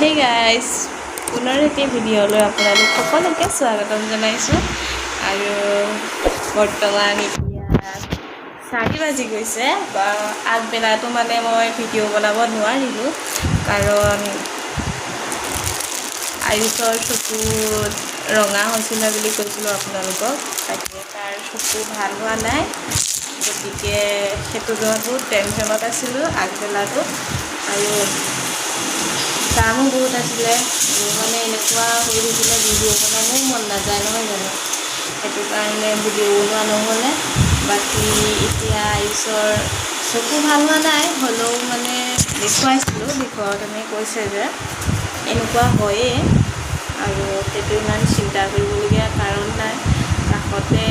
Hey guys, পুনৰ এটি ভিডিঅ'লৈ আপোনালোক সকলোকে স্বাগতম জনাইছোঁ আৰু বৰ্তমান এতিয়া 4 বাজি গৈছে বা আগবেলাটো মানে মই ভিডিঅ' বনাব নোৱাৰিলোঁ কাৰণ আয়ুষৰ চকু ৰঙা হৈছিলে বুলি কৈছিলোঁ আপোনালোকক তাকে তাৰ চকু ভাল হোৱা নাই গতিকে সেইটো বহুত টেনশ্যনত আছিলোঁ আগবেলাটো আৰু কামো বহুত আছিলে মানে এনেকুৱা হৈ থাকিলে ভিডিঅ' বনাবও মন নাযায় নহয় জানো সেইটো কাৰণে ভিডিঅ' বনোৱা নহ'লে বাকী এতিয়া আয়ুষৰ চকু ভাল হোৱা নাই হ'লেও মানে দেখুৱাইছিলোঁ দেখুৱাওঁতে তেনেকৈ কৈছে যে এনেকুৱা হয়েই আৰু সেইটো ইমান চিন্তা কৰিবলগীয়া কাৰণ নাই কাষতে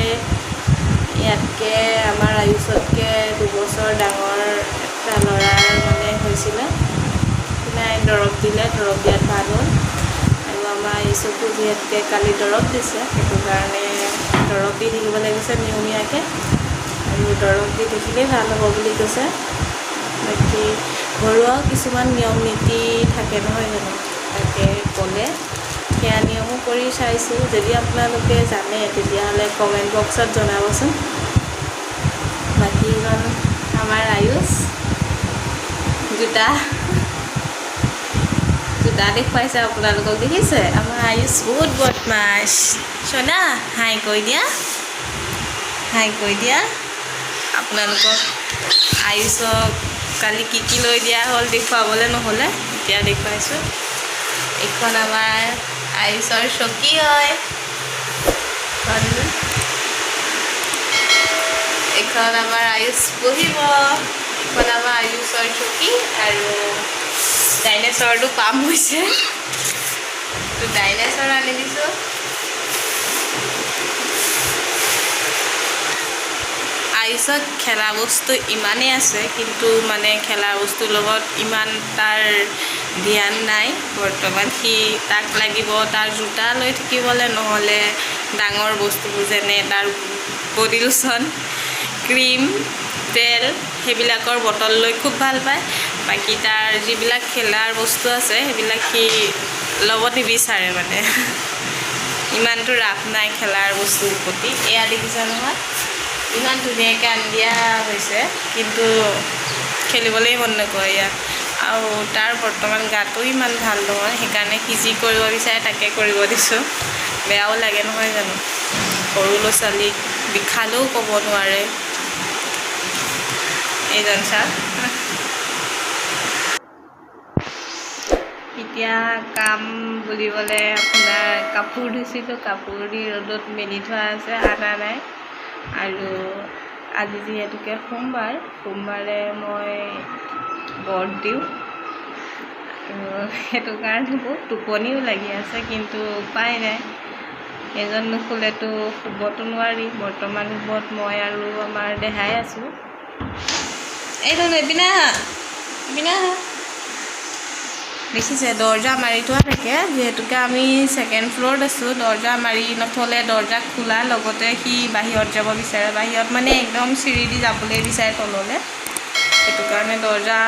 ইয়াতকৈ আমাৰ আয়ুষতকৈ 2 বছৰ ডাঙৰ এটা ল'ৰাৰ মানে হৈছিলে নাই দৰৱ দিলে দৰৱ দিয়াত ভাল হ'ল আৰু আমাৰ আয়ুষকো যিহেতুকে কালি দৰৱ দিছে সেইটো কাৰণে দৰৱ দি থাকিব লাগিছে নিয়মীয়াকৈ আৰু দৰৱ দি থাকিলেই ভাল হ'ব বুলি কৈছে বাকী ঘৰুৱা কিছুমান নিয়ম নীতি থাকে নহয় জানো তাকে ক'লে সেয়া নিয়মো কৰি চাইছোঁ যদি আপোনালোকে জানে তেতিয়াহ'লে কমেণ্ট বক্সত জনাবচোন বাকী আমাৰ আয়ুষ জোতা দেখুৱাইছে আপোনালোকক দেখিছে আমাৰ আয়ুষ বহুত বদমাছ চনা হাই কৈ দিয়া আপোনালোকক আয়ুষক কালি কি লৈ দিয়া হ'ল দেখুৱাবলৈ নহ'লে এতিয়া দেখুৱাইছোঁ এইখন আমাৰ আয়ুষৰ চকী হয় এইখন আমাৰ আয়ুষ বহিব এইখন আমাৰ আয়ুষৰ চকী আৰু ডাইনেচৰটো পাম হৈছে তো ডাইনেচৰ আনি দিছোঁ আয়ুষত খেলা বস্তু ইমানেই আছে কিন্তু মানে খেলা বস্তুৰ লগত ইমান তাৰ ধ্যান নাই বৰ্তমান সি তাক লাগিব তাৰ জোতা লৈ থাকিবলৈ নহ'লে ডাঙৰ বস্তুবোৰ যেনে তাৰ বডি লোচন ক্ৰীম তেল সেইবিলাকৰ বটল লৈ খুব ভাল পায় বাকী তাৰ যিবিলাক খেলাৰ বস্তু আছে সেইবিলাক সি ল'ব নিবিচাৰে মানে ইমানটো ৰাপ নাই খেলাৰ বস্তুৰ প্ৰতি এয়া দেখিছে নহয় ইমান ধুনীয়াকৈ আনি দিয়া হৈছে কিন্তু খেলিবলৈ মন নকৰে ইয়াত আৰু তাৰ বৰ্তমান গাটো ইমান ভাল নহয় সেইকাৰণে সি যি কৰিব বিচাৰে তাকে কৰিব দিছোঁ বেয়াও লাগে নহয় জানো সৰু ল'ৰা ছোৱালীক বিষালেও ক'ব নোৱাৰে এইজন চাওক এতিয়া কাম বুলিবলৈ আপোনাৰ কাপোৰ ধুইছিলোঁ কাপোৰ দি ৰ'দত মেলি থোৱা আছে আনা নাই আৰু আজি যিহেতুকে সোমবাৰে মই ব্ৰত দিওঁ আৰু সেইটো কাৰণে বহুত টোপনিও লাগি আছে কিন্তু উপায় নাই এজন নুশুলেতো শুবতো নোৱাৰি বৰ্তমান শুবত মই আৰু আমাৰ দেহাই আছোঁ এইটো বিনা দেখিছে দৰ্জা মাৰি থোৱা থাকে যিহেতুকে আমি 2nd ফ্ল'ৰত আছোঁ দৰ্জা মাৰি নথ'লে দৰ্জা খোলা লগতে সি বাহিৰত যাব বিচাৰে বাহিৰত মানে একদম চিৰি দি যাবলৈ বিচাৰে তললৈ সেইটো কাৰণে দৰ্জা